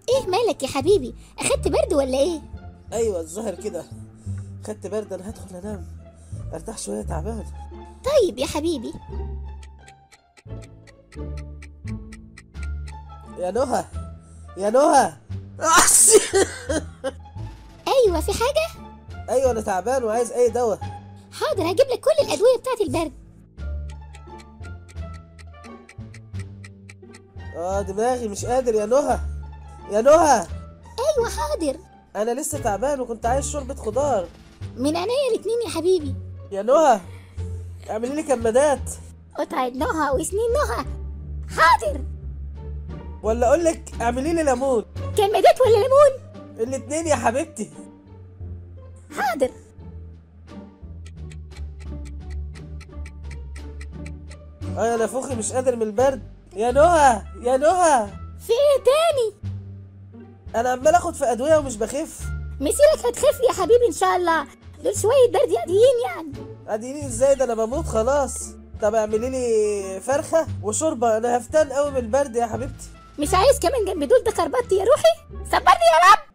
ايه مالك يا حبيبي؟ اخدت برد ولا ايه؟ ايوه الظاهر كده، خدت برد. انا هدخل انام ارتاح شويه، تعبان. طيب يا حبيبي. يا نهى، يا نهى. ايوه في حاجه؟ ايوه انا تعبان وعايز اي دواء. حاضر هجيب لك كل الادويه بتاعت البرد. دماغي مش قادر يا نهى، يا نهى. ايوه حاضر. انا لسه تعبان وكنت عايز شوربه خضار. من عينيا الاتنين يا حبيبي. يا نهى اعملي لي كمادات. قطعة نهى وسنين نهى. حاضر. ولا اقول لك اعملي لي ليمون. كمادات ولا ليمون؟ الاتنين يا حبيبتي. حاضر. انا نافوخي مش قادر من البرد. يا نهى، يا نهى. في ايه تاني؟ انا عمال اخد في ادويه ومش بخف. مسيرك هتخف يا حبيبي ان شاء الله، دول شويه برد عاديين يعني. اديني ازاي؟ ده انا بموت خلاص. طب اعملي لي فرخه وشوربه، انا هفتان قوي من البرد يا حبيبتي. مش عايز كمان جنب دول؟ ده كربطتي يا روحي، صبرني يا رب.